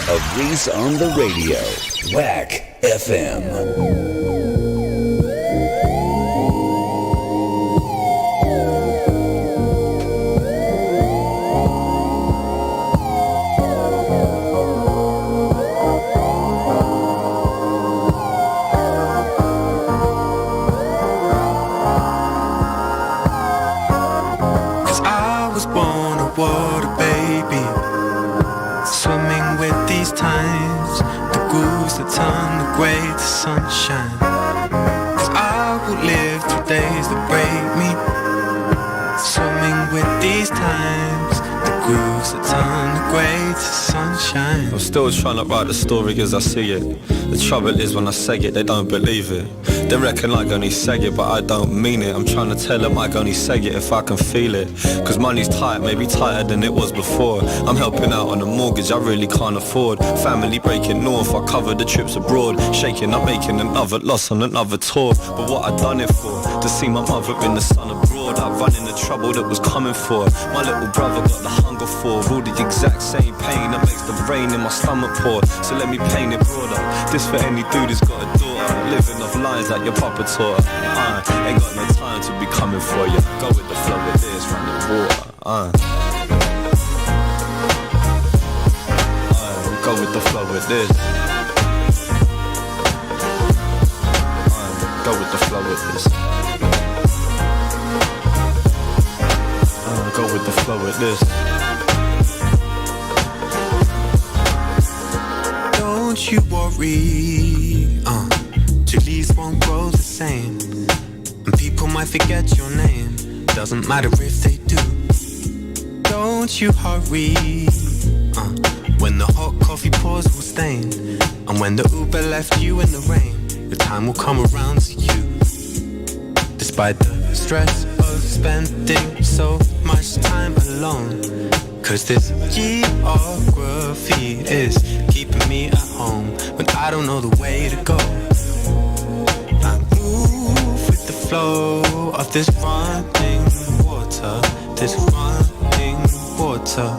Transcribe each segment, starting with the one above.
of Reese on the radio. Whack FM. Way to sunshine, 'cause I will live through days that break me. Swimming with these times, the grooves that turn the grey to sunshine. I'm still trying to write the story as I see it. The trouble is when I say it, they don't believe it. They reckon I only say it, but I don't mean it. I'm trying to tell them I only say it if I can feel it. 'Cause money's tight, maybe tighter than it was before. I'm helping out on a mortgage I really can't afford. Family breaking north, I cover the trips abroad. Shaking up, making another loss on another tour. But what I done it for? To see my mother in the sun abroad. I run in the trouble that was coming for. My little brother got the hunger for. All the exact same pain that makes the rain in my stomach pour. So let me paint it broader. This for any dude who's got a daughter. Living off lines like your papa taught. Ain't got no time to be coming for you. Go with the flow with this, run the water. Go with the flow with this. Go with the flow with this. Go with the flow with this. Don't you worry, Julie's won't grow the same. And people might forget your name. Doesn't matter if they do. Don't you hurry, when the hot coffee pours will stain. And when the Uber left you in the rain, the time will come around to you. Despite the stress of spending so much time alone. 'Cause this geography is keeping me at home when I don't know the way to go. I move with the flow of this running water, this running water.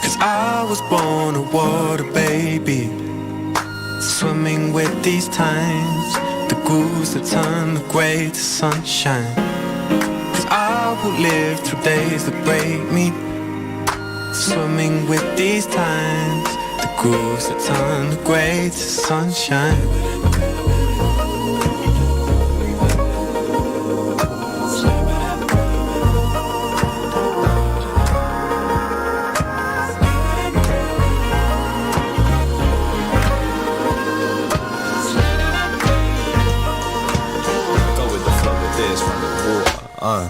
'Cause I was born a water baby, swimming with these times, the grooves that turn the grey to sunshine. 'Cause I will live through days that break me. Swimming with these times, the grooves that turn the grey to sunshine. Go with the flow with this, run the water.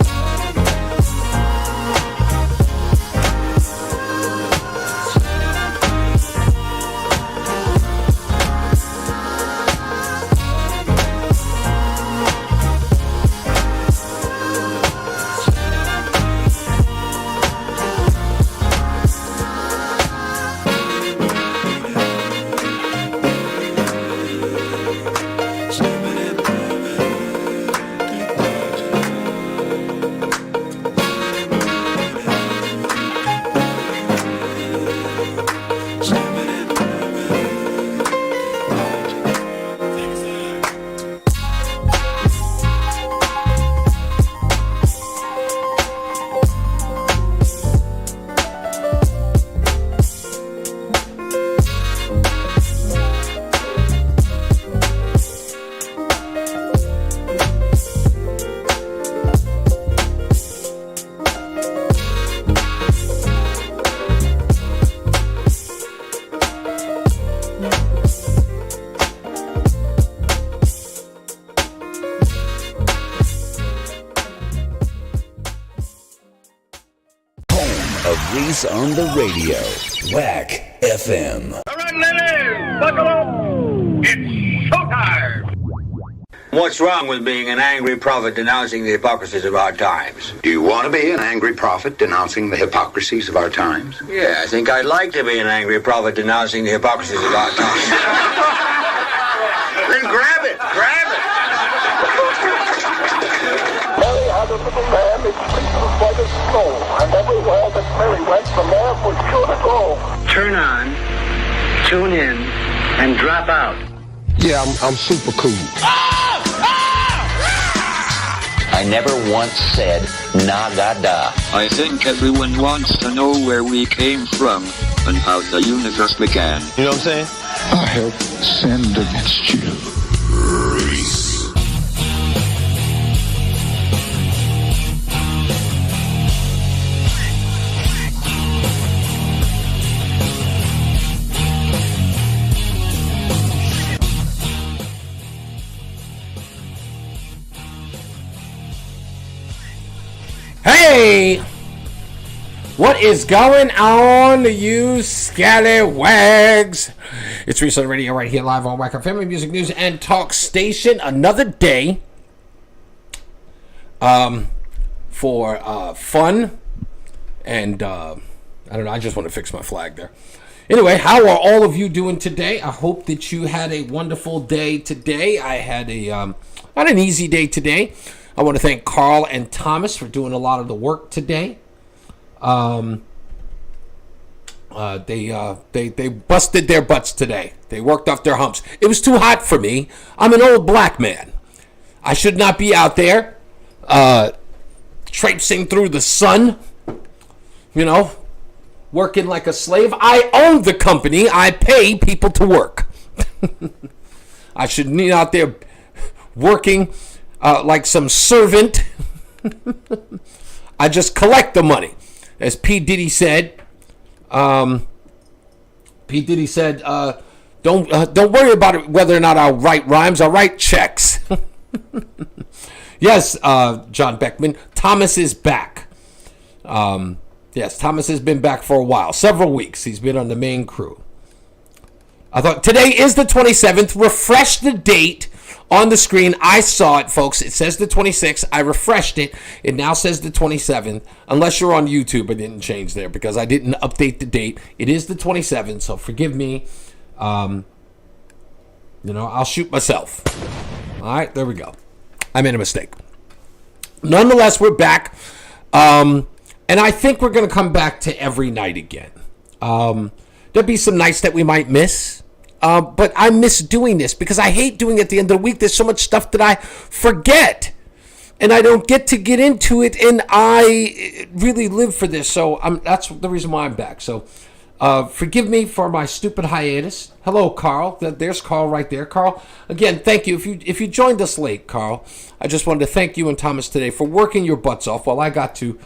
Reese on the radio. Whack FM. All right, ladies, buckle up. It's showtime. What's wrong with being an angry prophet denouncing the hypocrisies of our times? Do you want to be an angry prophet denouncing the hypocrisies of our times? Yeah, I think I'd like to be an angry prophet denouncing the hypocrisies of our times. Then grab it, grab it. Mary had a little lamb, its fleece was white as snow, and everywhere that Mary went, the lamb was sure to go. Turn on tune in and drop out. Yeah, I'm super cool. I never once said nagada. I think everyone wants to know where we came from and how the universe began. You know what I'm saying? I have sinned against you. Reese. Hey! What is going on, you scallywags? It's Reese on the radio right here live on Whack Family Music News and Talk Station. Another day for fun and I don't know, I just want to fix my flag there. Anyway, how are all of you doing today? I hope that you had a wonderful day today. I had an easy day today. I want to thank Carl and Thomas for doing a lot of the work today. They busted their butts today. They worked off their humps. It was too hot for me. I'm an old black man. I should not be out there traipsing through the sun, working like a slave. I own the company. I pay people to work. I shouldn't be out there working like some servant. I just collect the money. As P. Diddy said, don't worry about it whether or not I'll write rhymes. I'll write checks. Yes, John Beckman. Thomas is back. Yes, Thomas has been back for a while. Several weeks. He's been on the main crew. I thought today is the 27th. Refresh the date on the screen. I saw it, folks. It says the 26th. I refreshed it. It now says the 27th. Unless you're on YouTube, I didn't change there because I didn't update the date. It is the 27th, so forgive me. I'll shoot myself. All right, there we go. I made a mistake. Nonetheless, we're back. And I think we're going to come back to every night again. There'll be some nights that we might miss. But I miss doing this because I hate doing it at the end of the week. There's so much stuff that I forget. And I don't get to get into it. And I really live for this. So that's the reason why I'm back. So forgive me for my stupid hiatus. Hello, Carl. There's Carl right there. Carl, again, thank you. If you joined us late, Carl, I just wanted to thank you and Thomas today for working your butts off while I got to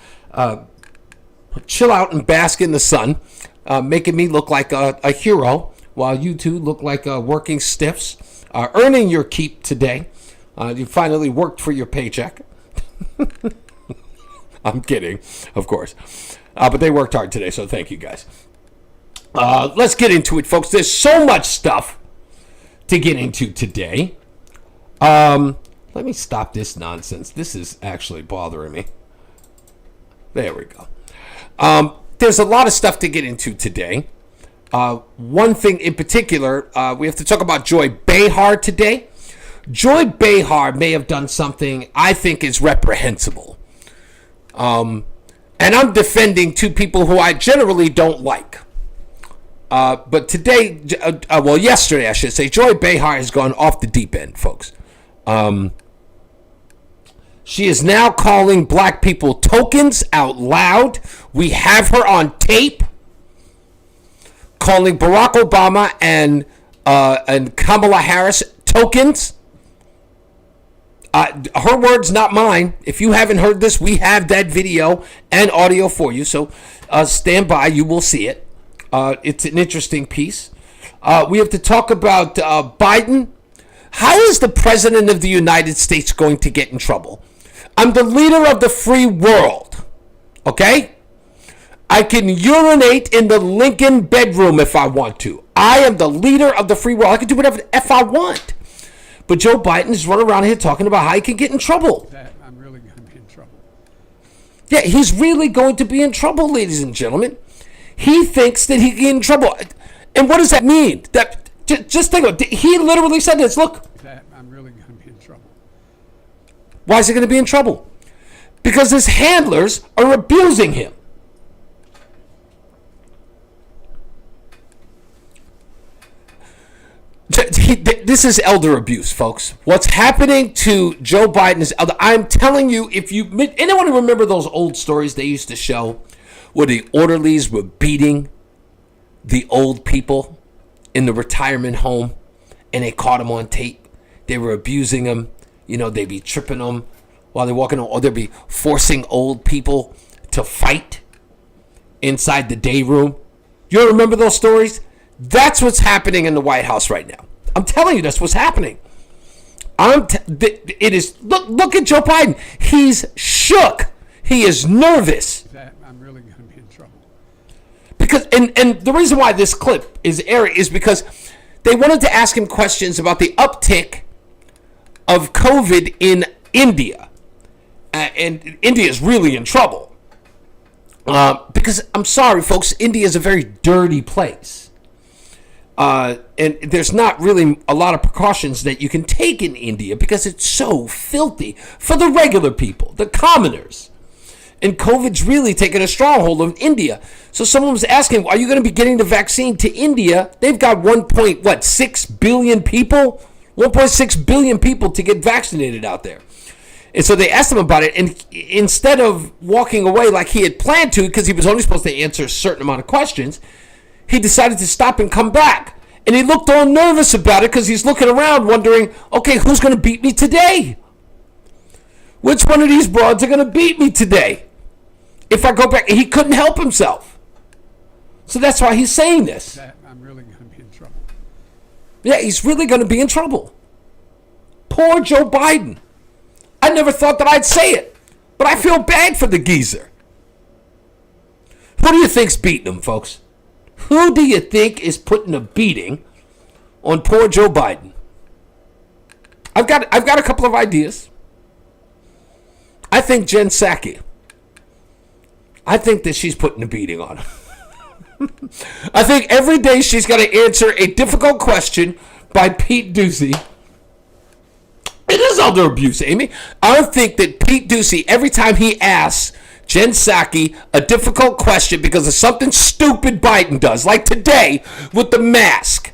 chill out and bask in the sun, making me look like a hero. While you two look like working stiffs, earning your keep today. You finally worked for your paycheck. I'm kidding, of course. But they worked hard today, so thank you guys. Let's get into it, folks. There's so much stuff to get into today. Let me stop this nonsense. This is actually bothering me. There we go. There's a lot of stuff to get into today. One thing in particular, we have to talk about Joy Behar today. Joy Behar may have done something I think is reprehensible. And I'm defending two people who I generally don't like. But today, yesterday I should say, Joy Behar has gone off the deep end, folks. She is now calling black people tokens out loud. We have her on tape. Calling Barack Obama and Kamala Harris tokens. Her words, not mine. If you haven't heard this, we have that video and audio for you. So stand by. You will see it. It's an interesting piece. We have to talk about Biden. How is the president of the United States going to get in trouble? I'm the leader of the free world. Okay? I can urinate in the Lincoln bedroom if I want to. I am the leader of the free world. I can do whatever the F I want. But Joe Biden is running around here talking about how he can get in trouble. I'm really going to be in trouble. Yeah, he's really going to be in trouble, ladies and gentlemen. He thinks that he can get in trouble. And what does that mean? Just think about it. He literally said this. Look. I'm really going to be in trouble. Why is he going to be in trouble? Because his handlers are abusing him. This is elder abuse, folks. What's happening to Joe Biden is elder. I'm telling you, if you anyone remember those old stories they used to show where the orderlies were beating the old people in the retirement home and they caught them on tape. They were abusing them. You know, they'd be tripping them while they're walking, or they'd be forcing old people to fight inside the day room. You remember those stories? That's what's happening in the White House right now. I'm telling you, that's what's happening. It is. Look at Joe Biden. He's shook. He is nervous. I'm really going to be in trouble. Because and the reason why this clip is airing is because they wanted to ask him questions about the uptick of COVID in India, and India is really in trouble. Because I'm sorry, folks, India is a very dirty place. And there's not really a lot of precautions that you can take in India because it's so filthy for the regular people, the commoners. And COVID's really taken a stronghold of India. So someone was asking, are you going to be getting the vaccine to India? They've got 1.6 billion people? 1.6 billion people to get vaccinated out there. And so they asked him about it, and instead of walking away like he had planned to, because he was only supposed to answer a certain amount of questions, he decided to stop and come back. And he looked all nervous about it because he's looking around wondering, okay, who's going to beat me today? Which one of these broads are going to beat me today? If I go back, he couldn't help himself. So that's why he's saying this. I'm really going to be in trouble. Yeah, he's really going to be in trouble. Poor Joe Biden. I never thought that I'd say it, but I feel bad for the geezer. Who do you think's beating him, folks? Who do you think is putting a beating on poor Joe Biden? I've got a couple of ideas. I think Jen Psaki. I think that she's putting a beating on him. I think every day she's got to answer a difficult question by Pete Ducey. It is elder abuse, Amy. I think that Pete Ducey, every time he asks Jen Psaki a difficult question because of something stupid Biden does, like today with the mask.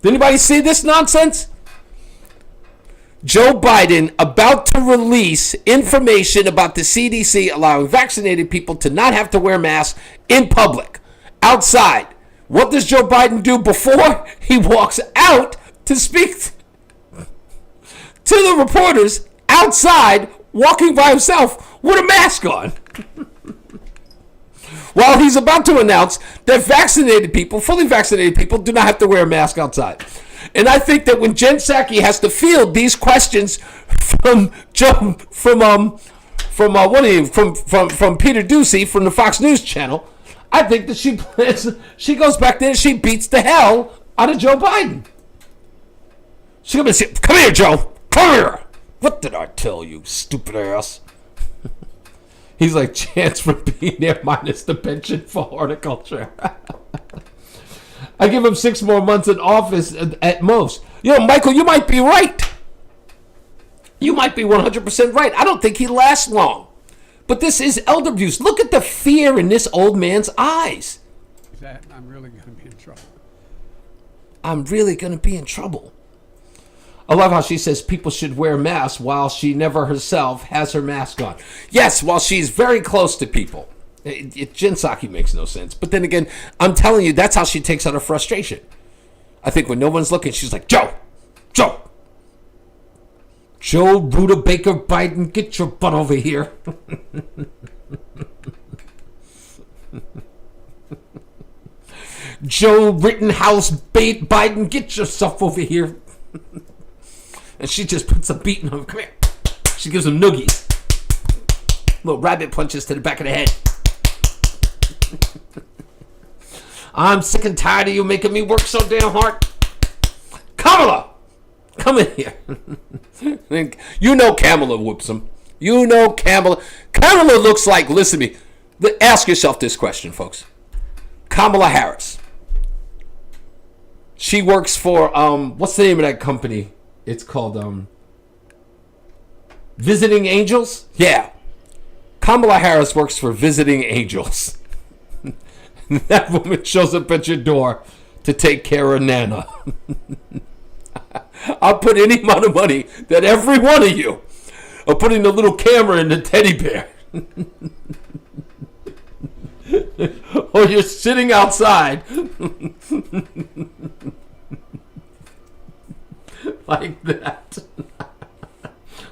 Did anybody see this nonsense? Joe Biden about to release information about the CDC allowing vaccinated people to not have to wear masks in public, outside. What does Joe Biden do before he walks out to speak to the reporters outside, walking by himself with a mask on? While he's about to announce that vaccinated people, fully vaccinated people, do not have to wear a mask outside. And I think that when Jen Psaki has to field these questions from Joe, from Peter Ducey from the Fox News channel, I think that she goes back there and she beats the hell out of Joe Biden. She's gonna say, "Come here, Joe. Come here. What did I tell you, stupid ass?" He's like, chance for being there minus the pension for horticulture. I give him 6 more months in office at most. You know, Michael, you might be right. You might be 100% right. I don't think he lasts long. But this is elder abuse. Look at the fear in this old man's eyes. I'm really going to be in trouble. I'm really going to be in trouble. I love how she says people should wear masks while she never herself has her mask on. Yes, while she's very close to people. Jen Psaki makes no sense. But then again, I'm telling you, that's how she takes out her frustration. I think when no one's looking, she's like, Joe Buda Baker Biden, get your butt over here. Joe Rittenhouse Biden, get yourself over here. And she just puts a beat in him. Come here. She gives him noogies. Little rabbit punches to the back of the head. I'm sick and tired of you making me work so damn hard. Kamala, come in here. You know Kamala whoops him. You know Kamala. Kamala looks like, listen to me. Ask yourself this question, folks. Kamala Harris. She works for, what's the name of that company? It's called Visiting Angels? Yeah. Kamala Harris works for Visiting Angels. That woman shows up at your door to take care of Nana. I'll put any amount of money that every one of you are putting the little camera in the teddy bear. Or you're sitting outside like that.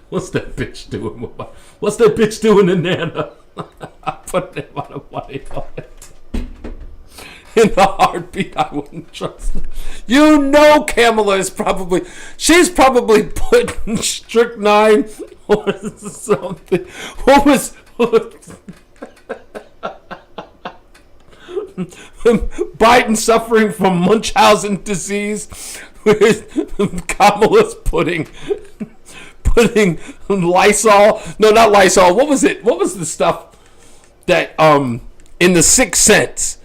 What's that bitch doing? What's that bitch doing to Nana? I put that amount of money on it. In the heartbeat, I wouldn't trust her. You know Kamala is she's probably putting strychnine or something. What was Biden suffering from Munchausen disease? Kamala's putting Lysol. No, not Lysol. What was it? What was the stuff that in The Sixth Sense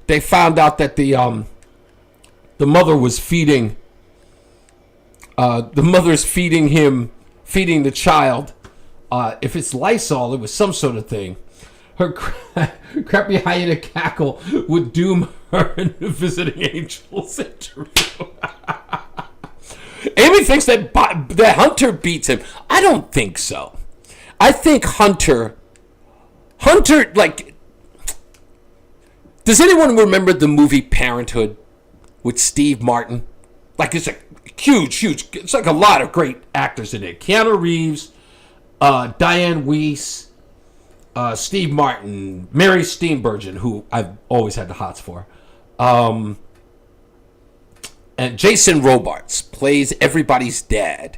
they found out that the mother was feeding the mother's feeding the child. If it's Lysol, it was some sort of thing. Her crappy hyena cackle would doom her in the Visiting Angels interview. Amy thinks that Hunter beats him. I don't think so. I think Hunter, like, does anyone remember the movie Parenthood with Steve Martin? Like, it's a huge, it's like a lot of great actors in it. Keanu Reeves, Diane Weiss, Steve Martin, Mary Steenburgen, who I've always had the hots for. And Jason Robards plays everybody's dad.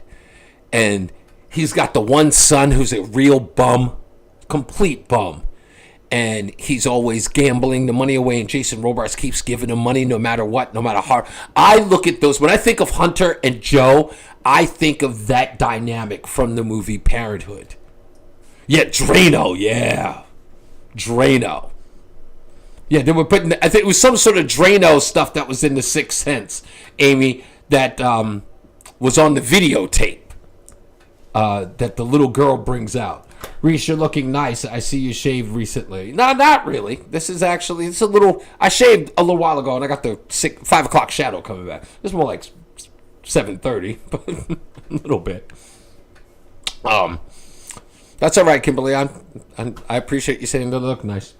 And he's got the one son who's a real bum, complete bum. And he's always gambling the money away, and Jason Robards keeps giving him money no matter what, no matter how. I look at those. When I think of Hunter and Joe, I think of that dynamic from the movie Parenthood. Yeah, Drano, yeah. Drano. Yeah, they were putting, I think it was some sort of Drano stuff that was in The Sixth Sense, Amy, that was on the videotape that the little girl brings out. Reese, you're looking nice. I see you shaved recently. No, not really. It's a little, I shaved a little while ago and I got the 5 o'clock shadow coming back. It's more like 7:30, but a little bit. That's all right, Kimberly. I appreciate you saying that look nice.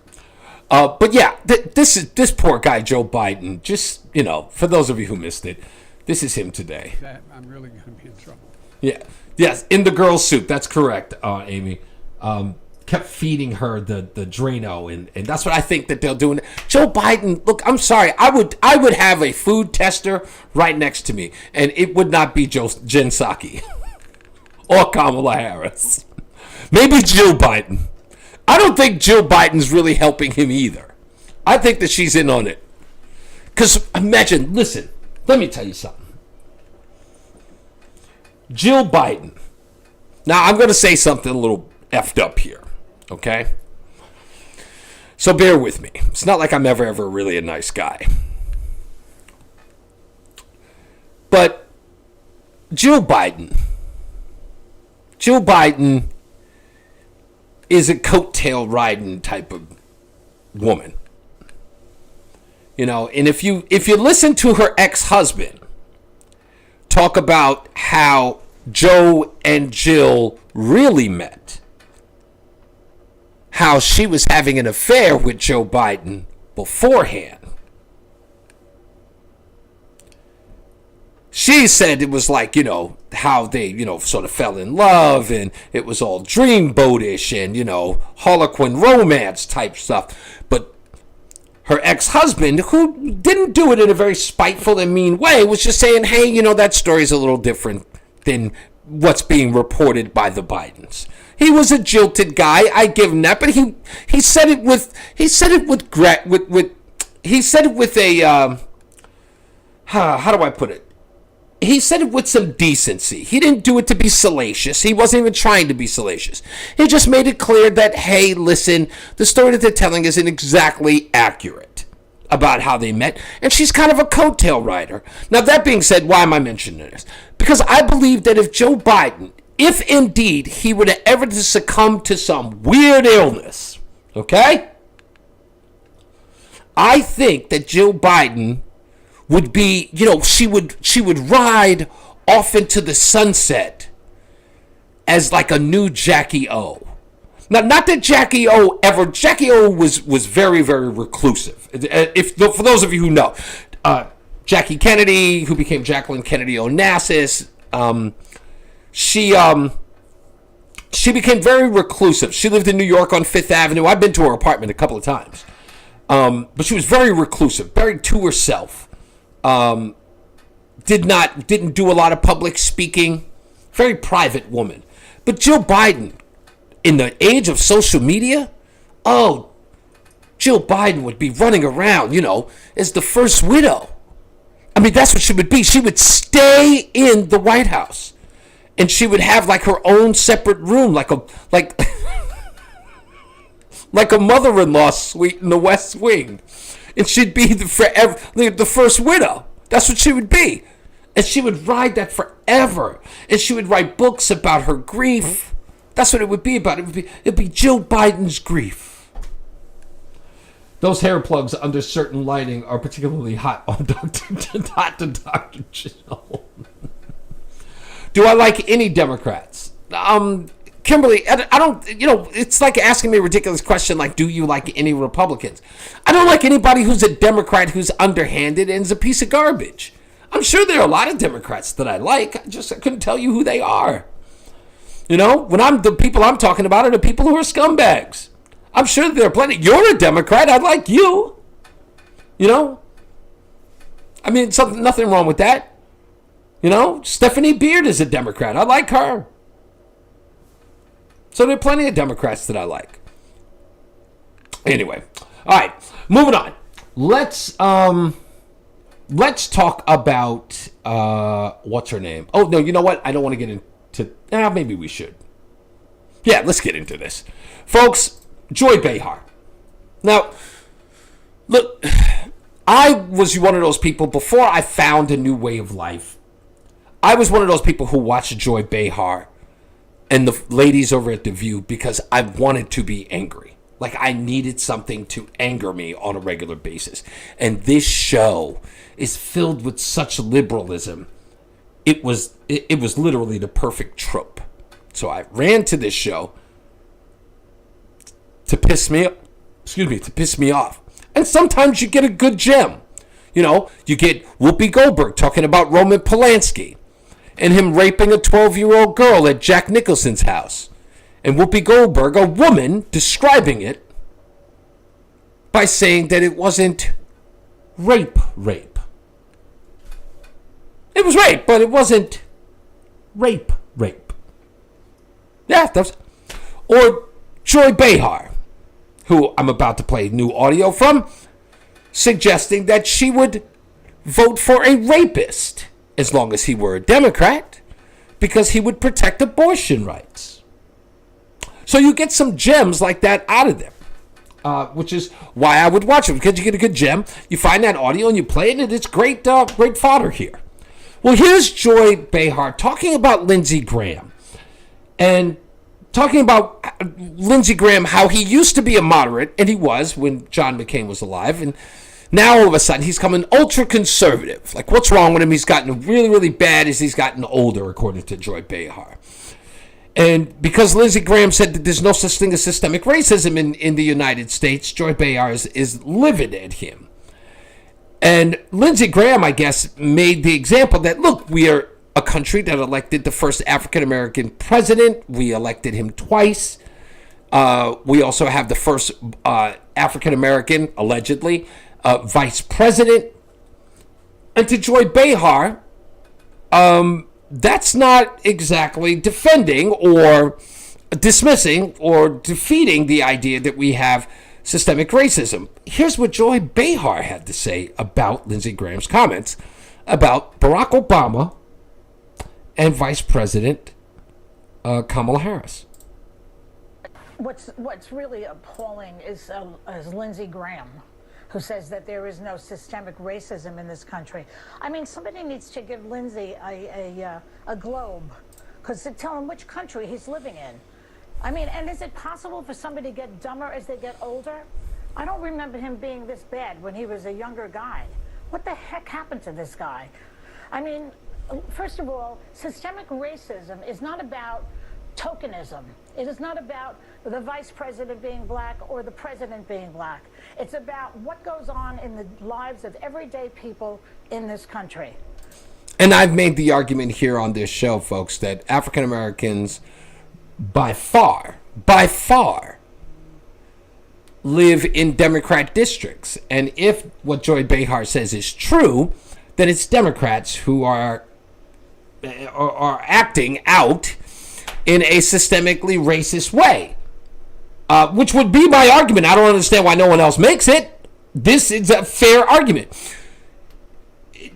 But yeah, this poor guy, Joe Biden, just, for those of you who missed it, this is him today. I'm really going to be in trouble. Yeah. Yes, in the girl's suit. That's correct, Amy. Kept feeding her the Drano, and that's what I think that they'll do. Joe Biden, look, I'm sorry, I would have a food tester right next to me, and it would not be Jen Psaki or Kamala Harris. Maybe Jill Biden. I don't think Jill Biden's really helping him either. I think that she's in on it. Because imagine, listen, let me tell you something. Jill Biden. Now, I'm going to say something a little effed up here, okay? So bear with me. It's not like I'm ever really a nice guy. But Jill Biden is a coattail riding type of woman. And if you listen to her ex-husband talk about how Joe and Jill really met, how she was having an affair with Joe Biden beforehand. She said it was like, how they, sort of fell in love, and it was all dreamboatish and, Harlequin romance type stuff. But her ex-husband, who didn't do it in a very spiteful and mean way, was just saying, hey, that story's a little different than what's being reported by the Bidens. He was a jilted guy, I give him that, but he said it with a how do I put it? He said it with some decency. He didn't do it to be salacious. He wasn't even trying to be salacious. He just made it clear that, hey, listen, the story that they're telling isn't exactly accurate about how they met, and she's kind of a coattail rider. Now, that being said, why am I mentioning this? Because I believe that if Joe Biden, if indeed he were to ever succumb to some weird illness, okay, I think that Joe Biden would be, she would ride off into the sunset as like a new Jackie O. Now, not that Jackie O was very, very reclusive. For those of you who know, Jackie Kennedy, who became Jacqueline Kennedy Onassis, she became very reclusive. She lived in New York on Fifth Avenue. I've been to her apartment a couple of times. But she was very reclusive, very to herself. Didn't do a lot of public speaking. Very private woman. But Jill Biden, in the age of social media, Jill Biden would be running around, as the first widow. I mean, that's what she would be. She would stay in the White House. And she would have like her own separate room, like a mother-in-law suite in the West Wing. And she'd be the first widow. That's what she would be. And she would ride that forever. And she would write books about her grief. That's what it would be about. It'd be Jill Biden's grief. Those hair plugs under certain lighting are particularly hot on Dr. Jill. Do I like any Democrats? Kimberly, I don't, it's like asking me a ridiculous question like, do you like any Republicans? I don't like anybody who's a Democrat who's underhanded and is a piece of garbage. I'm sure there are a lot of Democrats that I like. I couldn't tell you who they are. The people I'm talking about are the people who are scumbags. I'm sure there are plenty. You're a Democrat. I like you. I mean, nothing wrong with that. Stephanie Beard is a Democrat. I like her. So there are plenty of Democrats that I like. Anyway, all right, moving on. Let's talk about what's her name? Oh no, you know what? I don't want to get into. Maybe we should. Yeah, let's get into this, folks. Joy Behar. Now, look, I was one of those people before I found a new way of life. I was one of those people who watched Joy Behar and the ladies over at The View because I wanted to be angry. Like I needed something to anger me on a regular basis. And this show is filled with such liberalism. It was literally the perfect trope. So I ran to this show to piss me off. And sometimes you get a good gem. You get Whoopi Goldberg talking about Roman Polanski and him raping a 12-year-old girl at Jack Nicholson's house. And Whoopi Goldberg, a woman, describing it by saying that it wasn't rape. It was rape, but it wasn't rape. Yeah, or Joy Behar, who I'm about to play new audio from, suggesting that she would vote for a rapist as long as he were a Democrat, because he would protect abortion rights. So you get some gems like that out of them, which is why I would watch it, because you get a good gem, you find that audio and you play it, and it's great fodder here. Well, here's Joy Behar talking about Lindsey Graham, and talking about Lindsey Graham, how he used to be a moderate, and he was when John McCain was alive, and now all of a sudden he's come an ultra-conservative. Like, what's wrong with him? He's gotten really, really bad as he's gotten older, according to Joy Behar. And because Lindsey Graham said that there's no such thing as systemic racism in the United States, Joy Behar is livid at him. And Lindsey Graham, I guess, made the example that, look, we are a country that elected the first African-American president. We elected him twice. We also have the first African-American, allegedly, vice president. And to Joy Behar, that's not exactly defending or dismissing or defeating the idea that we have systemic racism. Here's what Joy Behar had to say about Lindsey Graham's comments about Barack Obama and Vice President Kamala Harris. What's really appalling is Lindsey Graham, who says that there is no systemic racism in this country. I mean, somebody needs to give Lindsey a globe, because to tell him which country he's living in. I mean, and is it possible for somebody to get dumber as they get older? I don't remember him being this bad when he was a younger guy. What the heck happened to this guy? I mean, first of all, systemic racism is not about tokenism. It is not about the vice president being black or the president being black. It's about what goes on in the lives of everyday people in this country. And I've made the argument here on this show, folks, that African Americans by far live in Democrat districts. And if what Joy Behar says is true, then it's Democrats who are acting out in a systemically racist way, which would be my argument. I don't understand why no one else makes it. This is a fair argument.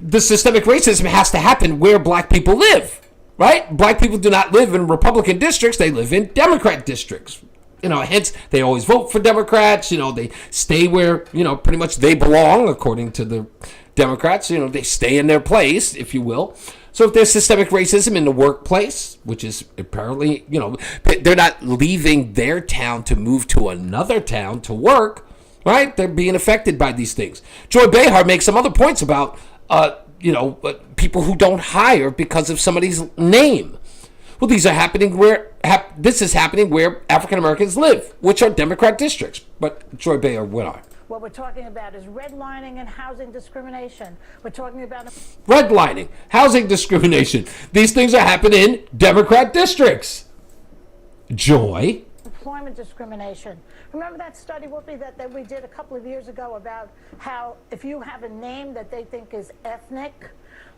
The systemic racism has to happen where black people live, right? Black people do not live in Republican districts. They live in Democrat districts. Hence they always vote for Democrats. They stay where, pretty much they belong, according to the Democrats. They stay in their place, if you will. So if there's systemic racism in the workplace, which is apparently, they're not leaving their town to move to another town to work, right? They're being affected by these things. Joy Behar makes some other points about, people who don't hire because of somebody's name. Well, these are happening this is happening where African Americans live, which are Democrat districts. But Joy Behar went on. What we're talking about is redlining and housing discrimination. We're talking about redlining, housing discrimination. These things are happening in Democrat districts. Joy. Employment discrimination. Remember that study, Whoopi, that we did a couple of years ago about how if you have a name that they think is ethnic,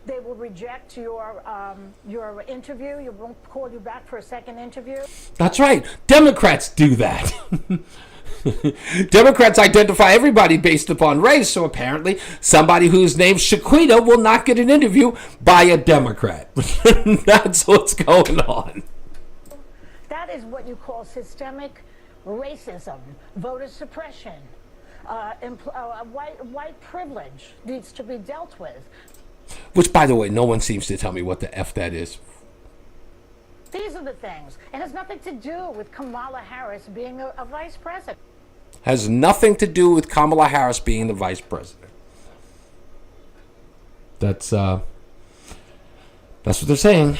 they will reject your interview. You won't call you back for a second interview. That's right. Democrats do that. Democrats identify everybody based upon race, so apparently somebody whose name's Shaquita will not get an interview by a Democrat. That's what's going on. That is what you call systemic racism, voter suppression, white privilege needs to be dealt with. Which, by the way, no one seems to tell me what the F that is. These are the things. It has nothing to do with Kamala Harris being a vice president. Has nothing to do with Kamala Harris being the vice president. That's what they're saying.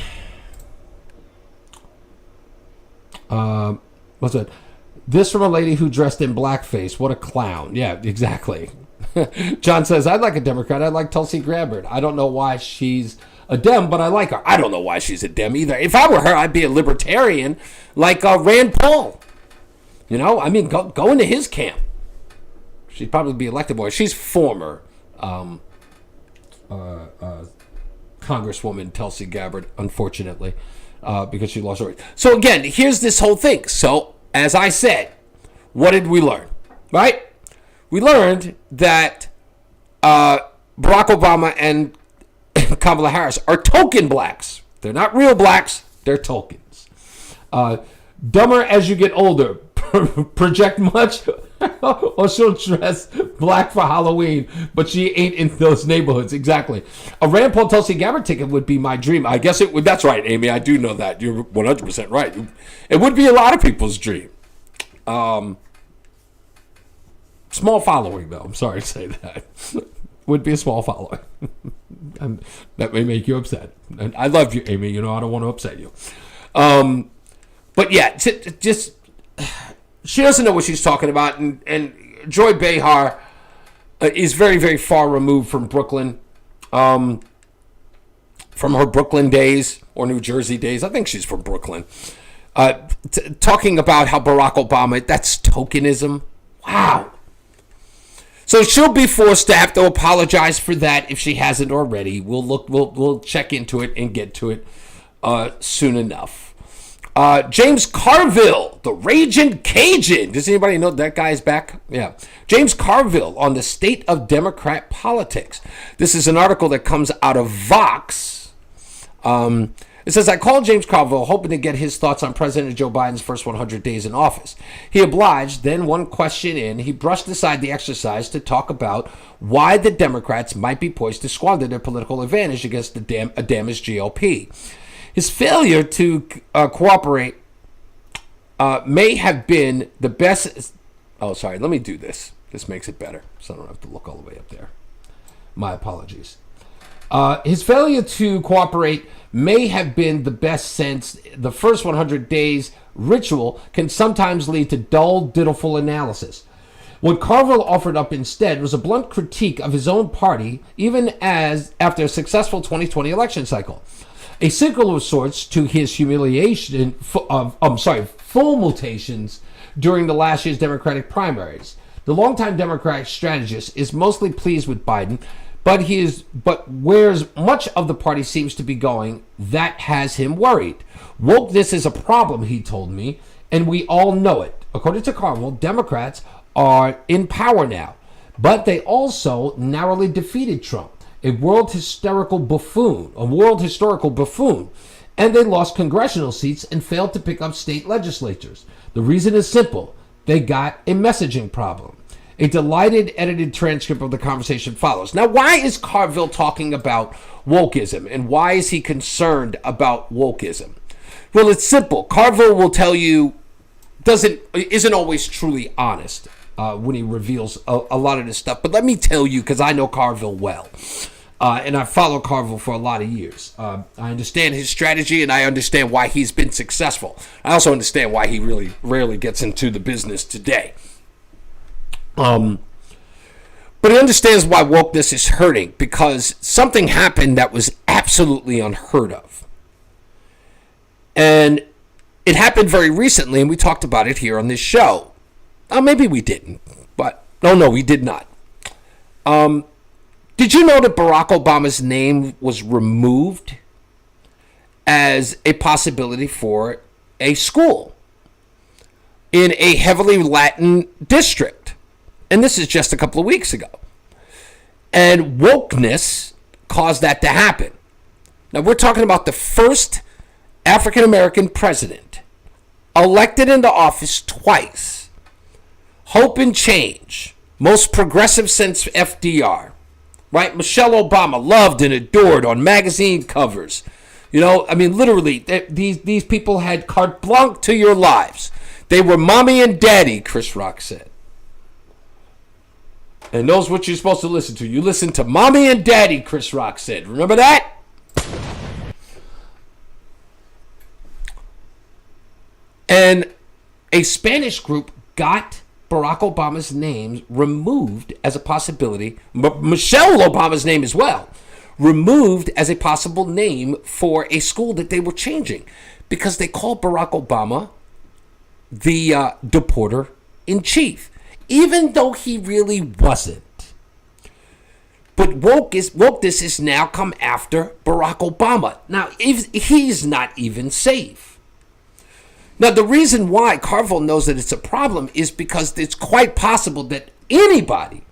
What's it? This from a lady who dressed in blackface. What a clown. Yeah, exactly. John says, I'd like a Democrat. I'd like Tulsi Gabbard. I don't know why she's a Dem, but I like her. I don't know why she's a Dem either. If I were her, I'd be a libertarian like Rand Paul. Go into his camp. She'd probably be elected more. She's former Congresswoman Tulsi Gabbard, unfortunately, because she lost her race. So again, here's this whole thing. So, as I said, what did we learn? Right? We learned that Barack Obama and Kamala Harris are token blacks. They're not real blacks. They're tokens. Dumber as you get older. Project much? Or she'll dress black for Halloween, but she ain't in those neighborhoods. Exactly. A Rand Paul Tulsi Gabbard ticket would be my dream. I guess it would. That's right, Amy. I do know that. You're 100% right. It would be a lot of people's dream. Small following, though. I'm sorry to say that. Would be a small following. That may make you upset. And I love you, Amy. I don't want to upset you. But yeah, just she doesn't know what she's talking about. And Joy Behar is very, very far removed from Brooklyn, from her Brooklyn days or New Jersey days. I think she's from Brooklyn. Talking about how Barack Obama, that's tokenism. Wow. So she'll be forced to have to apologize for that if she hasn't already. We'll check into it and get to it soon enough. James Carville, the Ragin' Cajun. Does anybody know that guy's back? Yeah. James Carville on the state of Democrat politics. This is an article that comes out of Vox. It says, I called James Carville hoping to get his thoughts on President Joe Biden's first 100 days in office. He obliged, then one question in, he brushed aside the exercise to talk about why the Democrats might be poised to squander their political advantage against a damaged GOP. His failure to cooperate may have been the best... Oh, sorry, let me do this. This makes it better, so I don't have to look all the way up there. My apologies. His failure to cooperate may have been the best since the first 100 days ritual can sometimes lead to dull, diddleful analysis. What Carville offered up instead was a blunt critique of his own party, even as after a successful 2020 election cycle. A sequel of sorts to his humiliation, full mutations during the last year's Democratic primaries. The longtime Democratic strategist is mostly pleased with Biden, but whereas much of the party seems to be going, that has him worried. Wokeness is a problem, he told me, and we all know it. According to Carville, Democrats are in power now, but they also narrowly defeated Trump, a world historical buffoon, and they lost congressional seats and failed to pick up state legislatures. The reason is simple. They got a messaging problem. A delighted edited transcript of the conversation follows. Now, why is Carville talking about wokeism, and why is he concerned about wokeism? Well, it's simple. Carville will tell you isn't always truly honest when he reveals a lot of this stuff. But let me tell you, because I know Carville well, and I've followed Carville for a lot of years. I understand his strategy, and I understand why he's been successful. I also understand why he really rarely gets into the business today. But he understands why wokeness is hurting, because something happened that was absolutely unheard of. And it happened very recently, and we talked about it here on this show. Maybe we didn't, but no, we did not. Did you know that Barack Obama's name was removed as a possibility for a school in a heavily Latin district? And this is just a couple of weeks ago. And wokeness caused that to happen. Now, we're talking about the first African-American president elected into office twice. Hope and change. Most progressive since FDR. Right? Michelle Obama, loved and adored on magazine covers. You know, I mean, literally, these people had carte blanche to your lives. They were mommy and daddy, Chris Rock said. And knows what you're supposed to listen to. You listen to mommy and daddy, Chris Rock said. Remember that? And a Spanish group got Barack Obama's name removed as a possibility. Michelle Obama's name as well. Removed as a possible name for a school that they were changing. Because they called Barack Obama the deporter in chief. Even though he really wasn't. But wokeness has now come after Barack Obama. Now, he's not even safe. Now, the reason why Carville knows that it's a problem is because it's quite possible that anybody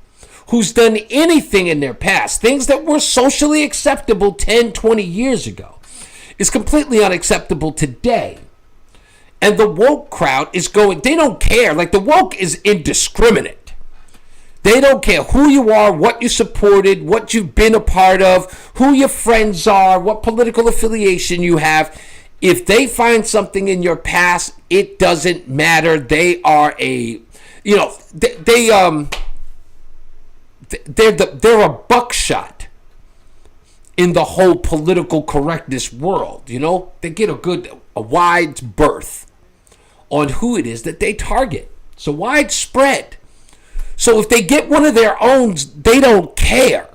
who's done anything in their past, things that were socially acceptable 10, 20 years ago, is completely unacceptable today. And the woke crowd is going, they don't care. Like, the woke is indiscriminate. They don't care who you are, what you supported, what you've been a part of, who your friends are, what political affiliation you have. If they find something in your past, it doesn't matter. They are they're a buckshot in the whole political correctness world. You know, they get a wide berth on who it is that they target. So widespread. So if they get one of their own, they don't care.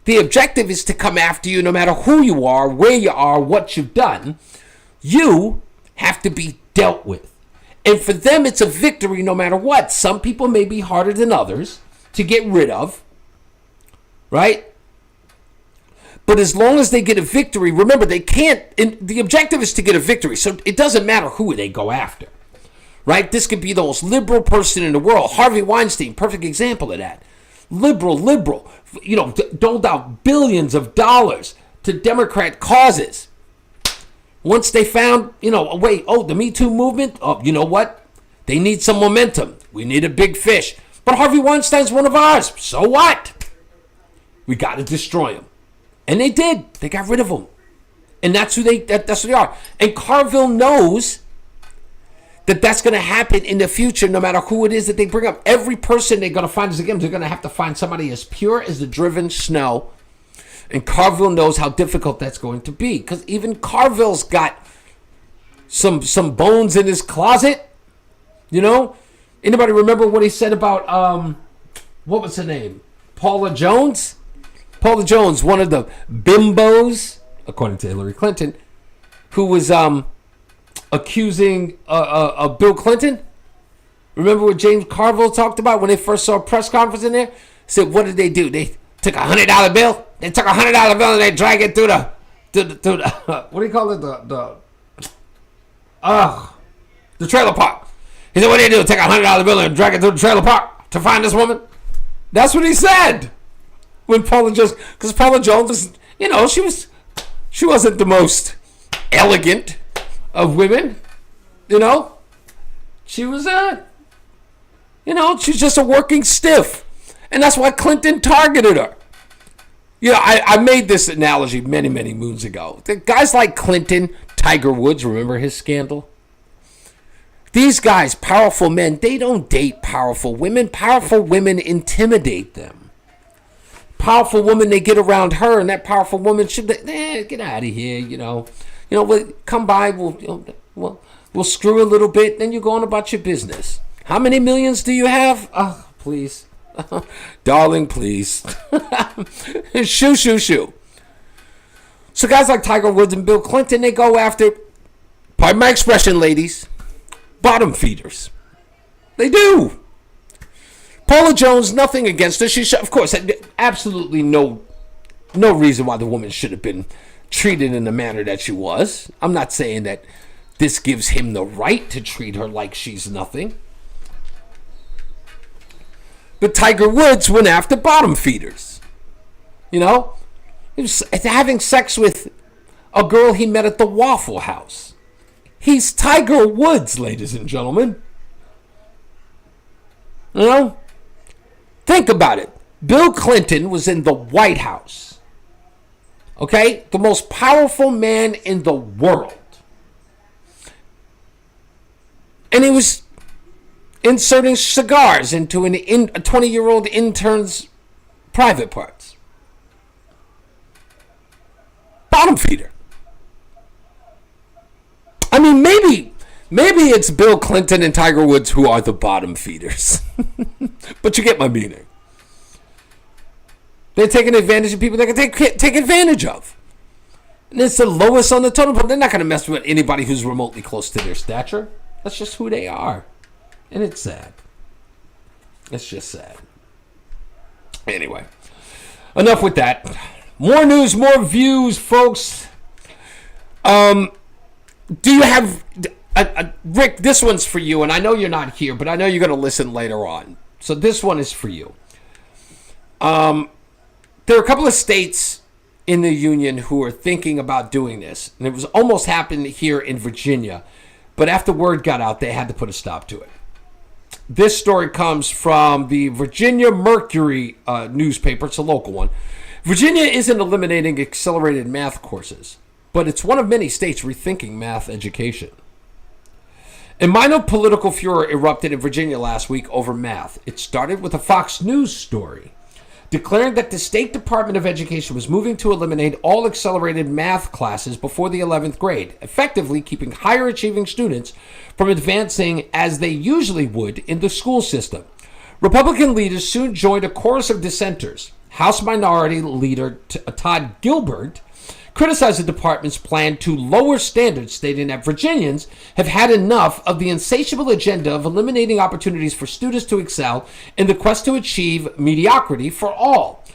The objective is to come after you no matter who you are, where you are, what you've done. You have to be dealt with. And for them, it's a victory no matter what. Some people may be harder than others to get rid of. Right? But as long as they get a victory, remember, they can't, and the objective is to get a victory, so it doesn't matter who they go after, right? This could be the most liberal person in the world. Harvey Weinstein, perfect example of that. Liberal, doled out billions of dollars to Democrat causes. Once they found, the Me Too movement, you know what? They need some momentum. We need a big fish. But Harvey Weinstein's one of ours. So what? We got to destroy him. And they did. They got rid of them. And that's who they are. And Carville knows that that's going to happen in the future, no matter who it is that they bring up. Every person they're going to find is, again, they're going to have to find somebody as pure as the driven snow. And Carville knows how difficult that's going to be, because even Carville's got some bones in his closet. You know? Anybody remember what he said about, what was her name? Paula Jones? Paula Jones, one of the bimbos, according to Hillary Clinton, who was accusing Bill Clinton. Remember what James Carville talked about when they first saw a press conference in there? He said, what did they do? They took a $100 bill. They took a $100 bill and they drag it through the what do you call it? The trailer park. He said, what do they do? Take a $100 bill and drag it through the trailer park to find this woman? That's what he said. When Paula Jones, because Paula Jones was, you know, she wasn't the most elegant of women, you know. She was she's just a working stiff, and that's why Clinton targeted her. You know, I made this analogy many, many moons ago. The guys like Clinton, Tiger Woods, remember his scandal? These guys, powerful men, they don't date powerful women. Powerful women intimidate them. Powerful woman, they get around her, and that powerful woman should get out of here. You know, we'll come by, we'll screw a little bit, then you go on about your business. How many millions do you have? Oh, please, darling, please. Shoo. So guys like Tiger Woods and Bill Clinton, they go after, pardon my expression, ladies, bottom feeders. They do. Paula Jones, nothing against her. She, of course, had absolutely no reason why the woman should have been treated in the manner that she was. I'm not saying that this gives him the right to treat her like she's nothing. But Tiger Woods went after bottom feeders. You know? He was having sex with a girl he met at the Waffle House. He's Tiger Woods, ladies and gentlemen. You know? Think about it. Bill Clinton was in the White House. Okay? The most powerful man in the world. And he was inserting cigars into a 20-year-old intern's private parts. Bottom feeder. I mean, maybe it's Bill Clinton and Tiger Woods who are the bottom feeders. But you get my meaning. They're taking advantage of people they can take advantage of. And it's the lowest on the totem pole. They're not going to mess with anybody who's remotely close to their stature. That's just who they are. And it's sad. It's just sad. Anyway, enough with that. More news, more views, folks. Do you have... Rick, this one's for you, and I know you're not here, but I know you're going to listen later on. So this one is for you. There are a couple of states in the union who are thinking about doing this, and it was almost happened here in Virginia, but after word got out, they had to put a stop to it. This story comes from the Virginia Mercury newspaper. It's a local one. Virginia isn't eliminating accelerated math courses, but it's one of many states rethinking math education. A minor political furor erupted in Virginia last week over math. It started with a Fox News story declaring that the State Department of Education was moving to eliminate all accelerated math classes before the 11th grade, effectively keeping higher achieving students from advancing as they usually would in the school system. Republican leaders soon joined a chorus of dissenters. House Minority Leader Todd Gilbert criticized the department's plan to lower standards, stating that Virginians have had enough of the insatiable agenda of eliminating opportunities for students to excel in the quest to achieve mediocrity for all.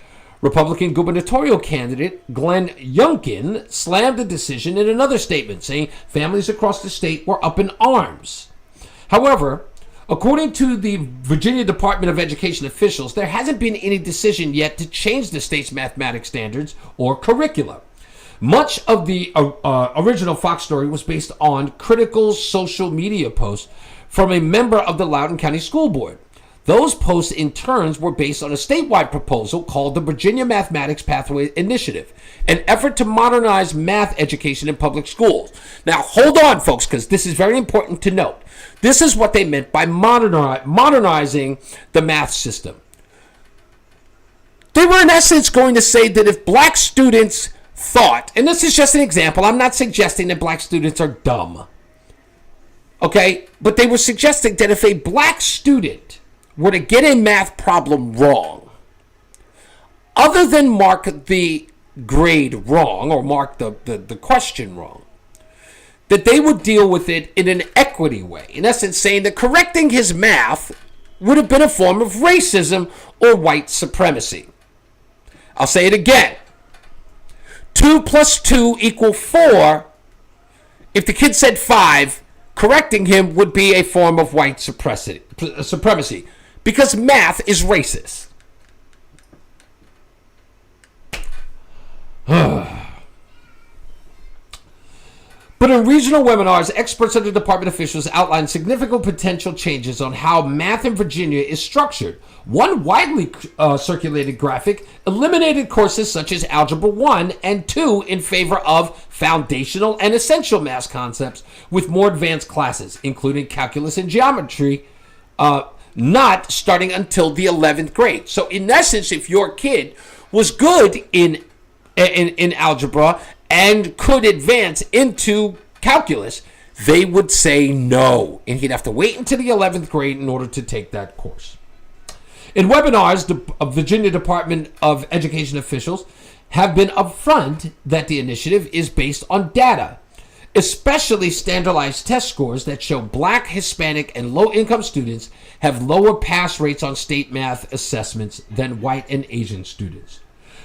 Republican gubernatorial candidate Glenn Youngkin slammed the decision in another statement, saying families across the state were up in arms. However, according to the Virginia Department of Education officials, there hasn't been any decision yet to change the state's mathematics standards or curricula. Much of the original Fox story was based on critical social media posts from a member of the Loudoun County School Board. Those posts, in turn, were based on a statewide proposal called the Virginia Mathematics Pathway Initiative, an effort to modernize math education in public schools. Now, hold on, folks, because this is very important to note. This is what they meant by modernizing the math system. They were, in essence, going to say that if black students thought, and this is just an example, I'm not suggesting that black students are dumb, okay? But they were suggesting that if a black student were to get a math problem wrong, other than mark the grade wrong or mark the question wrong, that they would deal with it in an equity way. In essence, saying that correcting his math would have been a form of racism or white supremacy. I'll say it again. 2 + 2 = 4. If the kid said 5, correcting him would be a form of white supremacy because math is racist. But in regional webinars, experts and department officials outlined significant potential changes on how math in Virginia is structured. One widely circulated graphic eliminated courses such as Algebra 1 and 2 in favor of foundational and essential math concepts with more advanced classes, including calculus and geometry, not starting until the 11th grade. So in essence, if your kid was good in algebra and could advance into calculus, they would say no. And he'd have to wait until the 11th grade in order to take that course. In webinars, the Virginia Department of Education officials have been upfront that the initiative is based on data, especially standardized test scores that show black, Hispanic, and low-income students have lower pass rates on state math assessments than white and Asian students.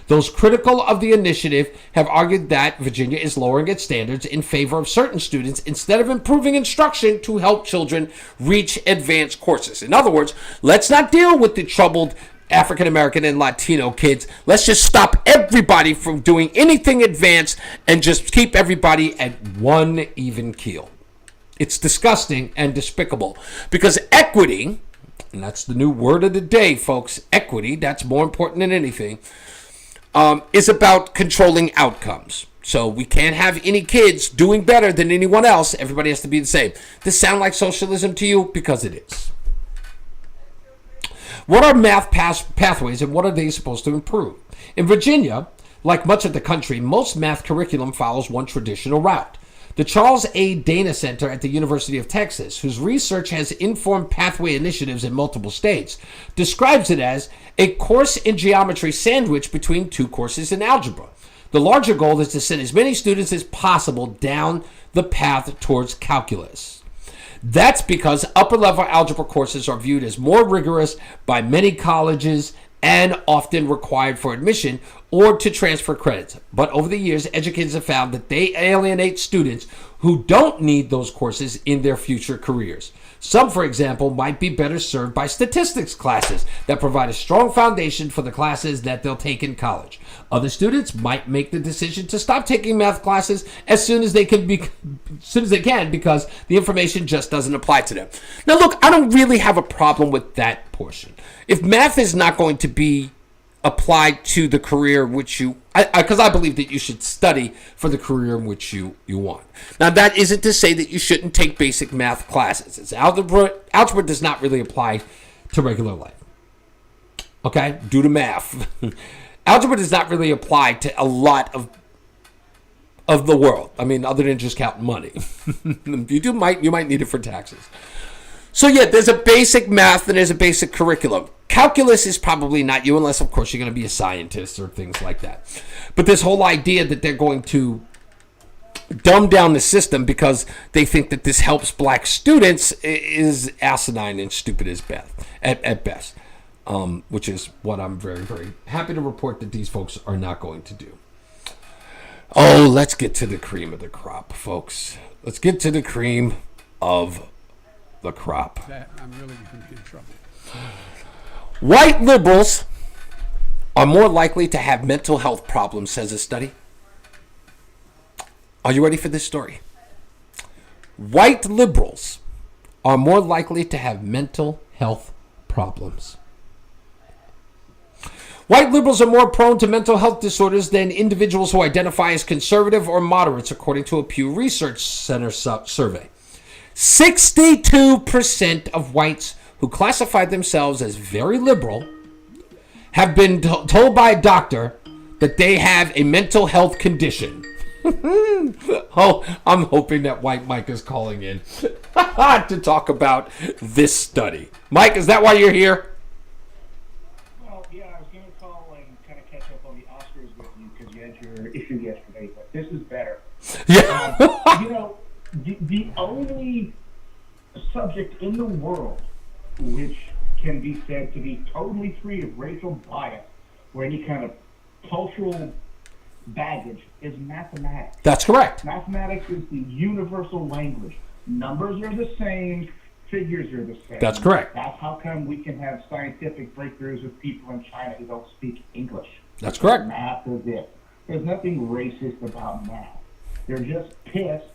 Those critical of the initiative have argued that Virginia is lowering its standards in favor of certain students instead of improving instruction to help children reach advanced courses. In other words, let's not deal with the troubled African American and Latino kids. Let's just stop everybody from doing anything advanced and just keep everybody at one even keel. It's disgusting and despicable because equity, and that's the new word of the day, folks, equity, that's more important than anything, is about controlling outcomes. So we can't have any kids doing better than anyone else. Everybody has to be the same. This sound like socialism to you? Because it is. What are math pathways and what are they supposed to improve? In Virginia, like much of the country, most math curriculum follows one traditional route. The Charles A. Dana Center at the University of Texas, whose research has informed pathway initiatives in multiple states, describes it as a course in geometry sandwiched between 2 courses in algebra. The larger goal is to send as many students as possible down the path towards calculus. That's because upper-level algebra courses are viewed as more rigorous by many colleges and often required for admission or to transfer credits. But over the years, educators have found that they alienate students who don't need those courses in their future careers. Some, for example, might be better served by statistics classes that provide a strong foundation for the classes that they'll take in college. Other students might make the decision to stop taking math classes as soon as they can because the information just doesn't apply to them. Now, look, I don't really have a problem with that portion. If math is not going to be applied to the career which you, because I believe that you should study for the career in which you want. Now, that isn't to say that you shouldn't take basic math classes. It's algebra does not really apply to regular life. Okay, do the math. Algebra does not really apply to a lot of the world. I mean, other than just counting money. You might need it for taxes. So yeah, there's a basic math and there's a basic curriculum. Calculus is probably not you unless, of course, you're going to be a scientist or things like that. But this whole idea that they're going to dumb down the system because they think that this helps black students is asinine and stupid at best. Which is what I'm very, very happy to report that these folks are not going to do. Oh, let's get to the cream of the crop, folks. Let's get to the cream of the crop. I'm really going to be in trouble. White liberals are more likely to have mental health problems, says a study. Are you ready for this story? White liberals are more likely to have mental health problems. White liberals are more prone to mental health disorders than individuals who identify as conservative or moderates, according to a Pew Research Center survey. 62% of whites who classify themselves as very liberal have been told by a doctor that they have a mental health condition. Oh, I'm hoping that White Mike is calling in to talk about this study. Mike, is that why you're here? Well, yeah, I was going to call and kind of catch up on the Oscars with you because you had your issue yesterday, but this is better. Yeah. The only subject in the world which can be said to be totally free of racial bias or any kind of cultural baggage is mathematics. That's correct. Mathematics is the universal language. Numbers are the same, figures are the same. That's correct. That's how come we can have scientific breakthroughs with people in China who don't speak English. That's correct. Math is it. There's nothing racist about math. They're just pissed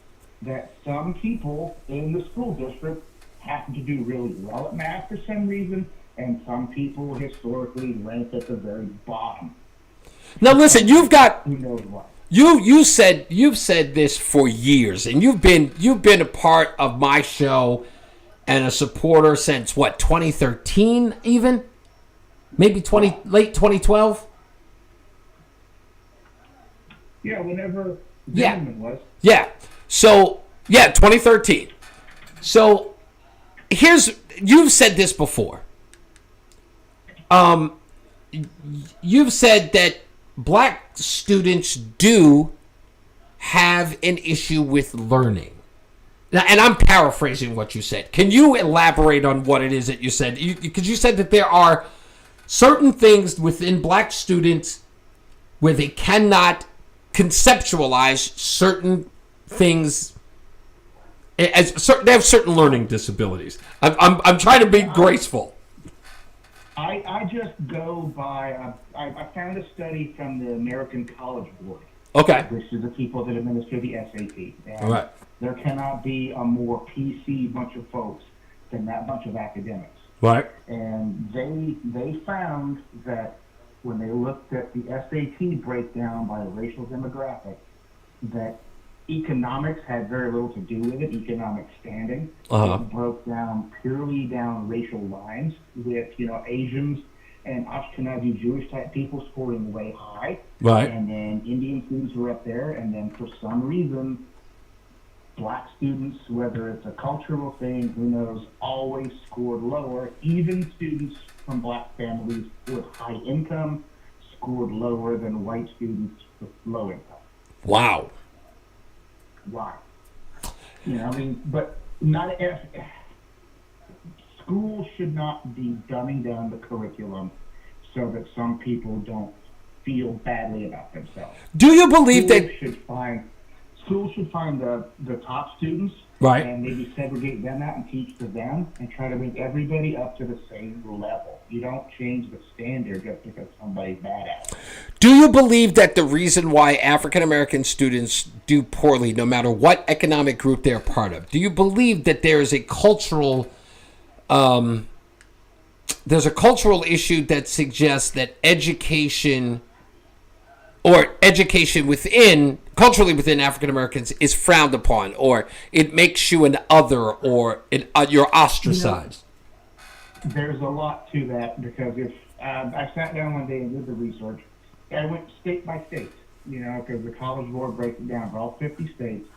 that some people in the school district happen to do really well at math for some reason, and some people historically rank at the very bottom. Now listen, you've got who knows what. you've said this for years, and you've been a part of my show and a supporter since what, 2013 even, maybe late 2012. Yeah, whenever Zimmerman was. Yeah. So 2013. So you've said this before. You've said that black students do have an issue with learning. Now, and I'm paraphrasing what you said. Can you elaborate on what it is that you said? Because you said that there are certain things within black students where they cannot conceptualize certain things. They have certain learning disabilities. I'm trying to be graceful. I just go by, I found a study from the American College Board. Okay. Which is the people that administer the SAT. And all right. There cannot be a more PC bunch of folks than that bunch of academics. Right. And they found that when they looked at the SAT breakdown by racial demographic, that economics had very little to do with it, economic standing. Uh-huh. It broke down purely down racial lines with, Asians and Ashkenazi Jewish type people scoring way high. Right. And then Indian students were up there, and then for some reason, black students, whether it's a cultural thing, who knows, always scored lower. Even students from black families with high income scored lower than white students with low income. Wow. Why? But not school should not be dumbing down the curriculum so that some people don't feel badly about themselves. Do you believe Schools should find the top students, right, and maybe segregate them out and teach to them and try to bring everybody up to the same level. You don't change the standard just because somebody's bad at it. Do you believe that the reason why African American students do poorly, no matter what economic group they're part of, do you believe that there is a cultural issue that suggests that education culturally within African Americans is frowned upon, or it makes you an other, or you're ostracized? There's a lot to that, because if I sat down one day and did the research, I went state by state, because the College Board breaks it down for all 50 states,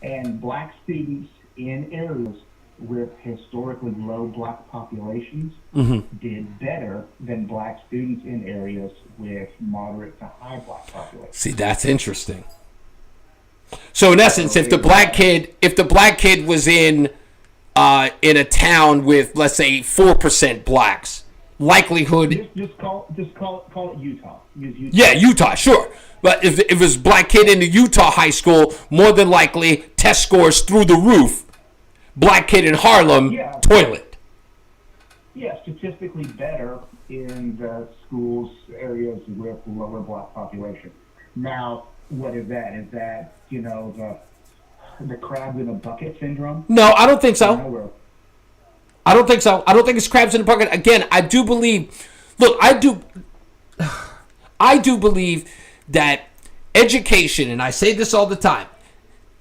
and black students in areas with historically low black populations did better than black students in areas with moderate to high black populations. See, that's interesting. So in essence, if the black kid was in a town with, let's say, 4% blacks, likelihood. Just call it Utah. Use Utah. Yeah, Utah, sure. But if it was a black kid in the Utah high school, more than likely test scores through the roof. Black kid in Harlem, toilet. Yeah, statistically better in the schools areas with lower black population. Now, what is that? Is that, the crabs in a bucket syndrome? No, I don't think so. I don't think so. I don't think it's crabs in the bucket. Again, I do believe. Look, I do believe that education, and I say this all the time,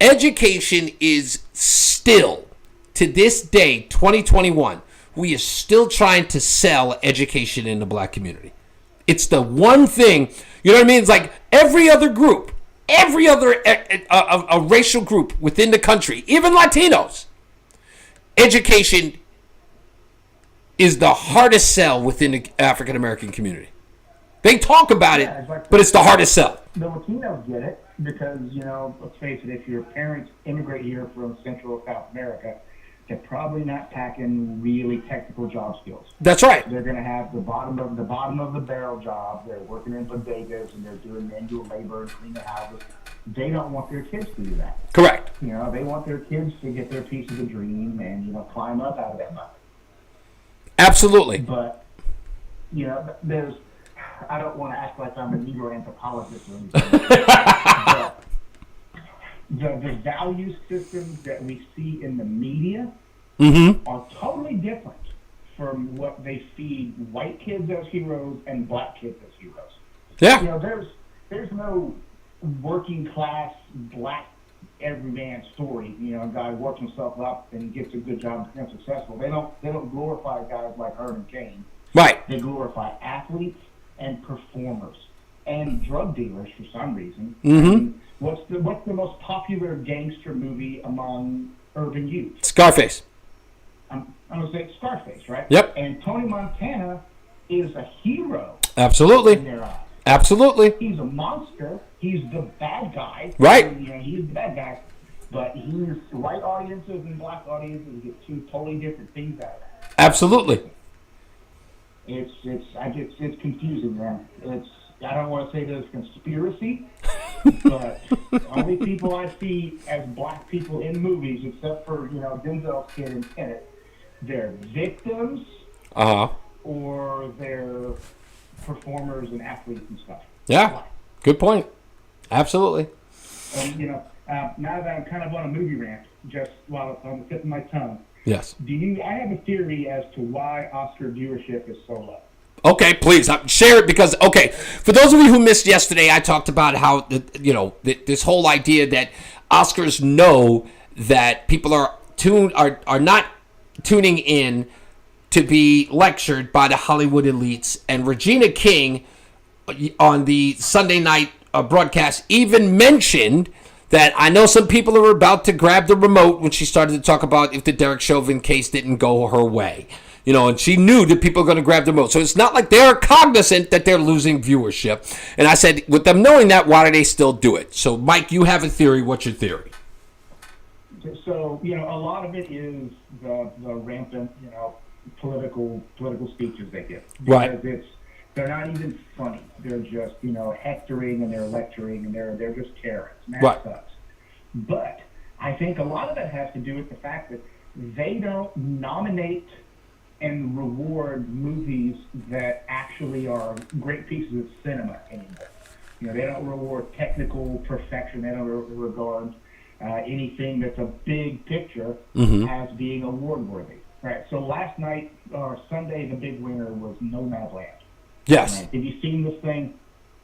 education is still, to this day, 2021, we are still trying to sell education in the black community. It's the one thing, you know what I mean? It's like every other group, every other a racial group within the country, even Latinos, education is the hardest sell within the African American community. They talk about it, but it's the hardest sell. The Latinos get it because, let's face it, if your parents immigrate here from Central or South America, they're probably not packing really technical job skills. That's right. They're going to have the bottom of the barrel job. They're working in bodegas and they're doing manual labor and cleaning houses. They don't want their kids to do that. Correct. They want their kids to get their piece of the dream and, climb up out of that mud. Absolutely. But, there's, I don't want to act like I'm a Negro anthropologist or anything. But the value systems that we see in the media are totally different from what they feed white kids as heroes and black kids as heroes. Yeah. There's no working class black everyman story. A guy works himself up and gets a good job and becomes successful. They don't glorify guys like Herman Cain. Right. They glorify athletes and performers and drug dealers for some reason. What's the most popular gangster movie among urban youth? Scarface. I'm gonna say Scarface, right? Yep. And Tony Montana is a hero. Absolutely. In their eyes. Absolutely. He's a monster. He's the bad guy. Right. He's the bad guy. But white audiences and black audiences get two totally different things out of that. Absolutely. It's confusing, man. I don't want to say there's a conspiracy, but the only people I see as black people in movies, except for Denzel's kid in Tenet, they're victims, or they're performers and athletes and stuff. Yeah, good point. Absolutely. And now that I'm kind of on a movie rant, just while it's on the tip of my tongue. Yes. I have a theory as to why Oscar viewership is so low. Okay, please share it because for those of you who missed yesterday, I talked about how this whole idea that Oscars know that people are not tuning in to be lectured by the Hollywood elites, and Regina King on the Sunday night broadcast even mentioned that I know some people are about to grab the remote when she started to talk about if the Derek Chauvin case didn't go her way. And she knew that people are going to grab the remote. So it's not like they're cognizant that they're losing viewership. And I said, with them knowing that, why do they still do it? So, Mike, you have a theory. What's your theory? So, a lot of it is the rampant, political speeches they give. Right. Because they're not even funny. They're just, hectoring and they're lecturing and they're just Karens. And that sucks. But I think a lot of it has to do with the fact that they don't nominate and reward movies that actually are great pieces of cinema anymore. They don't reward technical perfection. They don't regard anything that's a big picture as being award-worthy. Right. So last night, or Sunday, the big winner was Nomadland. Yes. Have you seen this thing?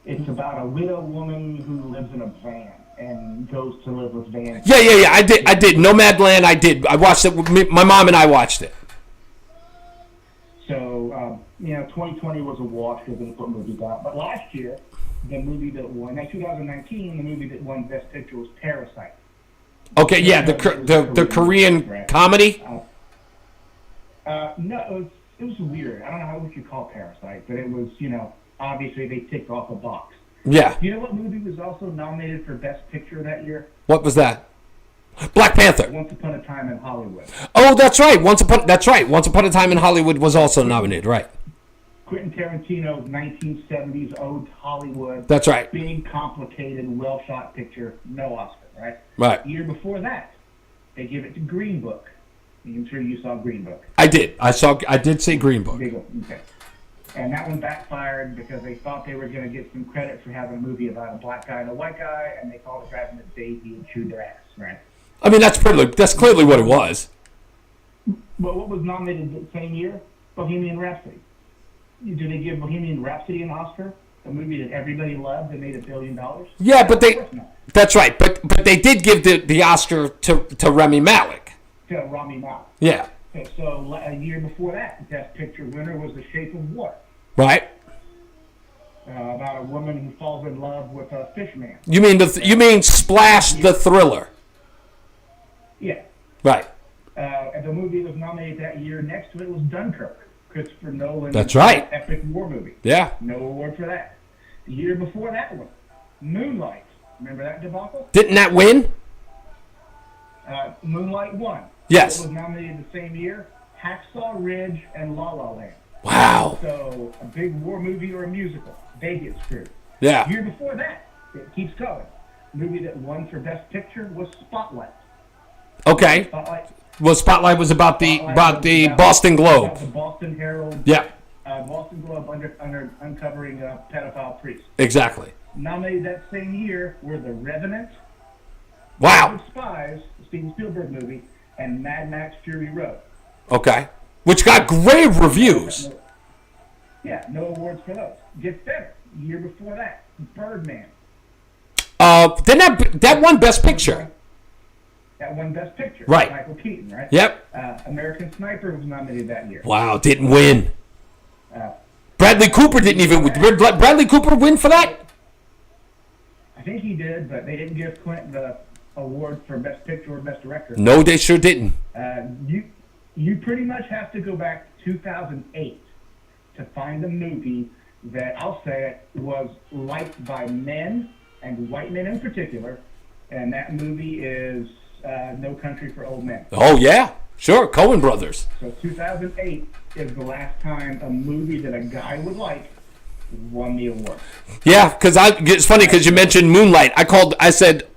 It's about a widow woman who lives in a van and goes to live with Van. Yeah. I did. Nomadland, I did. I watched it with my mom and I watched it. So, 2020 was a wash because they put movies out. But last year, the movie that won, 2019, the movie that won Best Picture was Parasite. Okay, yeah, the Korean comedy? No, it was weird. I don't know how we could call Parasite, but it was, obviously they ticked off a box. Yeah. You know what movie was also nominated for Best Picture that year? What was that? Black Panther. Once Upon a Time in Hollywood. Oh, that's right. Once Upon a Time in Hollywood was also nominated, right? Quentin Tarantino's 1970s ode to Hollywood. That's right. Big, complicated, well-shot picture, no Oscar, right? Right. The year before that, they give it to Green Book. I'm sure you saw Green Book. I did. I did say Green Book. Okay. And that one backfired because they thought they were going to get some credit for having a movie about a black guy and a white guy, and they called it grabbing the daisy and chewed their ass, right? I mean, that's clearly what it was. But what was nominated the same year? Bohemian Rhapsody. Do they give Bohemian Rhapsody an Oscar? A movie that everybody loved that made $1 billion? Yeah, but that's right. But they did give the Oscar to Rami Malek. To Rami Malek. Yeah. Okay, so a year before that, Best Picture winner was The Shape of Water. Right. About a woman who falls in love with a fish man. You mean Splash the Thriller? Yeah. Right. And the movie that was nominated that year next to it was Dunkirk, Christopher Nolan's That's right. epic war movie. Yeah. No award for that. The year before that one, Moonlight. Remember that debacle? Didn't that win? Moonlight won. Yes. It was nominated the same year. Hacksaw Ridge and La La Land. Wow. So a big war movie or a musical, they get screwed. Yeah. The year before that, it keeps going. The movie that won for Best Picture was Spotlight. Okay. Spotlight was about the Boston Globe. About the Boston Herald. Yeah. Boston Globe under uncovering a pedophile priest. Exactly. Nominated that same year were The Revenant. Wow. Spies, the Steven Spielberg movie, and Mad Max Fury Road. Okay. Which got great reviews. Yeah, no awards for those. Gets better. Year before that, Birdman. Then that won Best Picture. That won Best Picture. Right. Michael Keaton, right? Yep. American Sniper was nominated that year. Wow, didn't win. Bradley Cooper didn't even. Did Bradley Cooper win for that? I think he did, but they didn't give Clint the award for Best Picture or Best Director. No, they sure didn't. You pretty much have to go back to 2008 to find a movie that, I'll say it, was liked by men, and white men in particular, and that movie is No Country for Old Men. Oh, yeah. Sure, Coen Brothers. So 2008 is the last time a movie that a guy would like won the award. Yeah, because it's funny because you mentioned Moonlight. I said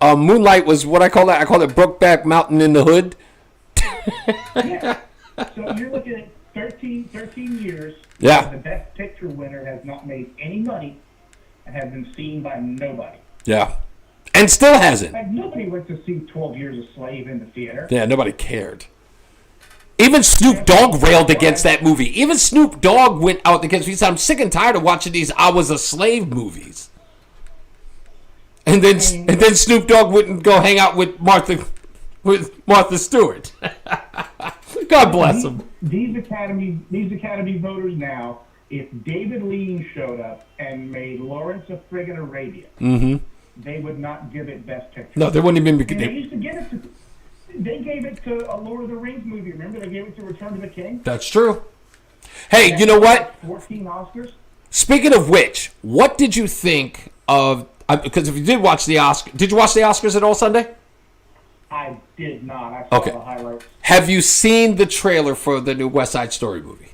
Moonlight was what I call that. I call it Brokeback Mountain in the Hood. Yeah. So you're looking at 13 years. Yeah. The Best Picture winner has not made any money and has been seen by nobody. Yeah. And still hasn't. Like, nobody went to see 12 Years a Slave in the theater. Yeah, nobody cared. Even Snoop Dogg railed against that movie. Even Snoop Dogg went out against me. He said, I'm sick and tired of watching these I Was a Slave movies. And then Snoop Dogg wouldn't go hang out with Martha Stewart. God bless him. These Academy voters now, if David Lean showed up and made Lawrence of Friggin' Arabia, they would not give it Best Picture. No, they wouldn't even. They used to give it to. They gave it to a Lord of the Rings movie. Remember, they gave it to Return of the King. That's true. Hey, you know what? 14 Oscars. Speaking of which, what did you think of? Because if you did watch the Oscars, did you watch the Oscars at all Sunday? I did not. I saw the highlights. Have you seen the trailer for the new West Side Story movie?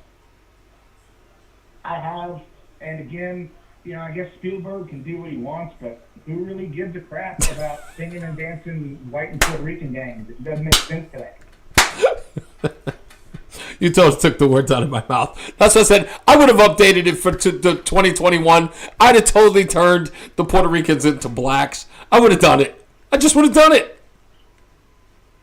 I have, and again, I guess Spielberg can do what he wants, but who really gives a crap about singing and dancing white and Puerto Rican gangs? It doesn't make sense today. You took the words out of my mouth. That's what I said. I would have updated it for the 2021. I'd have totally turned the Puerto Ricans into blacks. I would have done it. I just would have done it.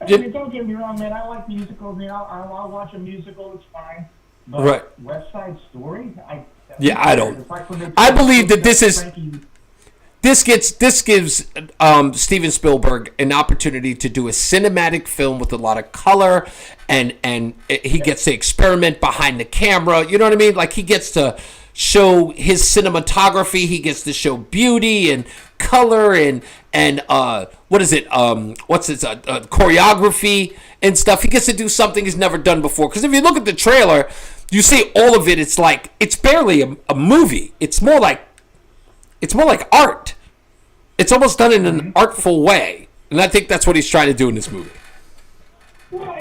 Don't get me wrong, man. I like musicals. I'll watch a musical. It's fine. But right. West Side Story? I don't. I believe that this gives Steven Spielberg an opportunity to do a cinematic film with a lot of color, and he gets to experiment behind the camera. You know what I mean? Like, he gets to show his cinematography. He gets to show beauty and color and what is it? Choreography and stuff. He gets to do something he's never done before. Because if you look at the trailer, you see all of it. It's barely a movie. It's more like art. It's almost done in an artful way, and I think that's what he's trying to do in this movie. Well,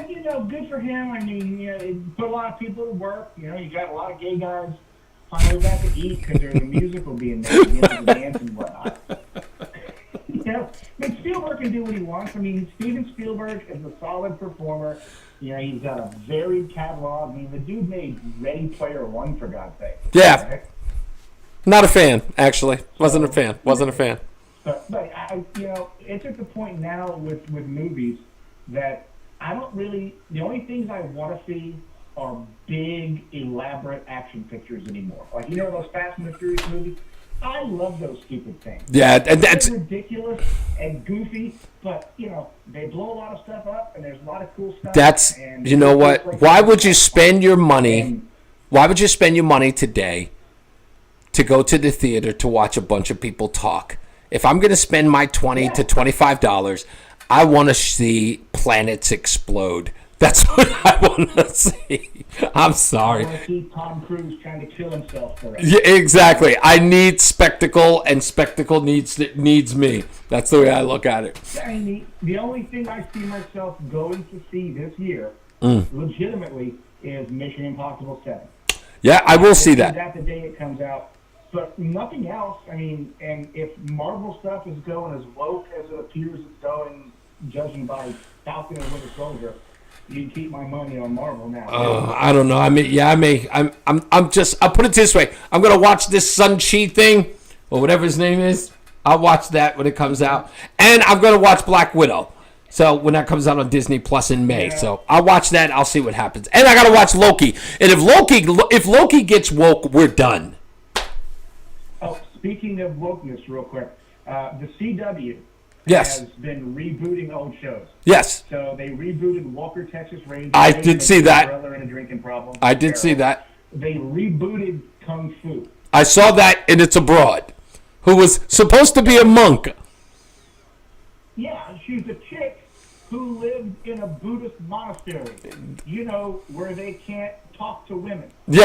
good for him. I mean, it put a lot of people to work. You got a lot of gay guys finally got to eat because there's a musical being made, and dance and whatnot. Spielberg can do what he wants. I mean, Steven Spielberg is a solid performer. He's got a varied catalog. I mean, the dude made Ready Player One, for God's sake. Yeah. Right? Not a fan, actually. Wasn't a fan. But it's at the point now with movies that I don't really. The only things I want to see are big, elaborate action pictures anymore. Like, you know those Fast and the Furious movies? I love those stupid things. Yeah, and that's They're ridiculous and goofy, but you know they blow a lot of stuff up, and there's a lot of cool stuff. that's and you know what? Why would you spend your money? Why would you spend your money today to go to the theater to watch a bunch of people talk? If I'm going to spend my $20 to $25, I want to see planets explode. That's what I want to see. I'm sorry. I want to see Tom Cruise trying to kill himself for it. Yeah, exactly. I need spectacle, and spectacle needs me. That's the way I look at it. I mean, the only thing I see myself going to see this year, legitimately, is Mission Impossible 7. Yeah, I will see that. That's the day it comes out. But nothing else. I mean, and if Marvel stuff is going as woke as it appears it's going, judging by Falcon and Winter Soldier, you can keep my money on Marvel now. I don't know. I mean, yeah, I may. I'm just. I'll put it this way. I'm gonna watch this Sun-Chi thing, or whatever his name is. I'll watch that when it comes out, and I'm gonna watch Black Widow. So when that comes out on Disney Plus in May, so I'll watch that. I'll see what happens, and I gotta watch Loki. And if Loki gets woke, we're done. Oh, speaking of wokeness, real quick, the CW. Yes. Has been rebooting old shows. Yes. So they rebooted Walker, Texas Ranger. I did see that. Brother and a drinking problem. I did see that. They rebooted Kung Fu. I saw that, and it's a broad who was supposed to be a monk. Yeah, she's a chick who lived in a Buddhist monastery. You know, where they can't talk to women. Yeah.